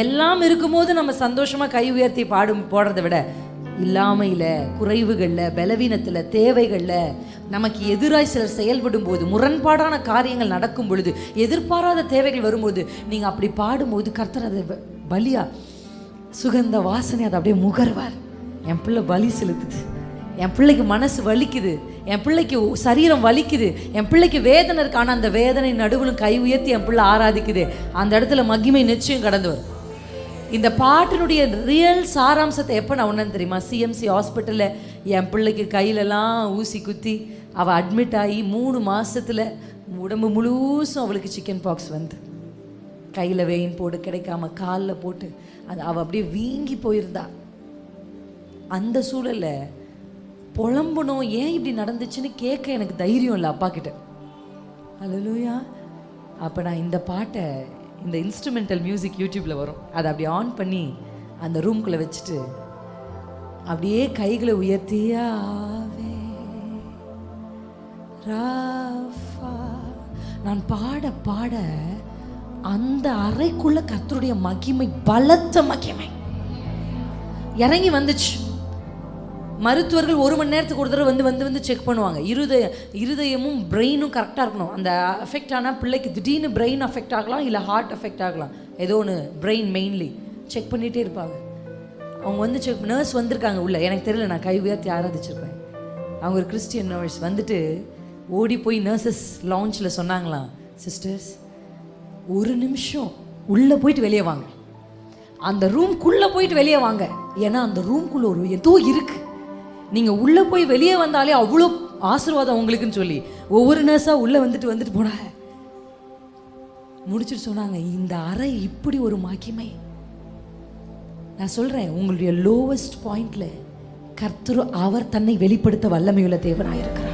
எல்லாம் இருக்கும்போது நம்ம சந்தோஷமா கை உயர்த்தி போடுறதை விட இல்லாமையில, குறைவுகள்ல, பலவீனத்துல, தேவைகள்ல நமக்கு எதிராய் சிலர் செயல்படும் போது, முரண்பாடான காரியங்கள் நடக்கும் பொழுது, எதிர்பாராத தேவைகள் வரும்போது நீங்க அப்படி பாடும்போது கர்த்தர் அதை பலியா சுகந்த வாசனை அதை அப்படியே முகர்வார். என் பிள்ளை பலி செலுத்துது, என் பிள்ளைக்கு மனசு வலிக்குது, என் பிள்ளைக்கு சரீரம் வலிக்குது, என் பிள்ளைக்கு வேதனை இருக்கு, ஆனால் அந்த வேதனை நடுவிலும் கை உயர்த்தி என் பிள்ளை ஆராதிக்குது. அந்த இடத்துல மகிமை நிச்சயம் கடந்து வரும். இந்த பாட்டினுடைய ரியல் சாராம்சத்தை எப்போ நான் உணர்ந்து தெரியுமா? சிஎம்சி ஹாஸ்பிட்டலில் என் பிள்ளைக்கு கையிலலாம் ஊசி குத்தி அவள் அட்மிட் ஆகி 3 மாதத்தில் உடம்பு முழுசும் அவளுக்கு சிக்கன் பாக்ஸ் வந்து கையில் வெயின் போடு கிடைக்காம காலில் போட்டு அவள் அப்படியே வீங்கி போயிருந்தா. அந்த சூழலில் புலம்பணும், ஏன் இப்படி நடந்துச்சுன்னு கேட்க எனக்கு தைரியம் இல்லை அப்பா கிட்ட. அல்லேலூயா. அப்போ நான் இந்த பாட்டை, இந்த இன்ஸ்ட்ருமெண்டல் மியூசிக் யூடியூப்பில் வரும், அதை அப்படி ஆன் பண்ணி அந்த ரூம்குள்ளே வச்சுட்டு அப்படியே கைகளை உயர்த்தியாவே ராஃபா நான் பாட பாட அந்த அறைக்குள்ள கர்த்தருடைய மகிமை, பலத்த மகிமை இறங்கி வந்துச்சு. மருத்துவர்கள் 1 மணி நேரத்துக்கு ஒரு தடவை வந்து செக் பண்ணுவாங்க. இருதயமும் பிரெயினும் கரெக்டாக இருக்கணும். அந்த அஃபெக்ட் ஆனால் பிள்ளைக்கு திடீர்னு பிரெயின் அஃபெக்ட் ஆகலாம், இல்லை ஹார்ட் அஃபெக்ட் ஆகலாம், ஏதோ ஒன்று. பிரெயின் மெயின்லி செக் பண்ணிகிட்டே இருப்பாங்க. அவங்க வந்து நர்ஸ் வந்திருக்காங்க உள்ள, எனக்கு தெரியல, நான் கை உயர்த்தி ஆராதிச்சிருப்பேன். அவங்க ஒரு கிறிஸ்டியன் நர்ஸ் வந்துட்டு ஓடி போய் நர்சஸ் லான்ச்சில் சொன்னாங்களாம், சிஸ்டர்ஸ் 1 நிமிஷம் உள்ளே போயிட்டு வெளியே வாங்க, அந்த ரூம்குள்ளே போயிட்டு வெளியே வாங்க, ஏன்னா அந்த ரூம்குள்ளே ஒரு ஏதோ இருக்குது, நீங்கள் உள்ளே போய் வெளியே வந்தாலே அவ்வளோ ஆசீர்வாதம் உங்களுக்குன்னு சொல்லி ஒவ்வொரு நர்ஸாக உள்ளே வந்துட்டு போனாங்க. முடிச்சுட்டு சொன்னாங்க, இந்த அறை இப்படி ஒரு மகிமை. நான் சொல்கிறேன், உங்களுடைய லோவஸ்ட் பாயிண்டில் கர்த்தர் அவர் தன்னை வெளிப்படுத்த வல்லமையுள்ள தேவனாக இருக்கிறார்.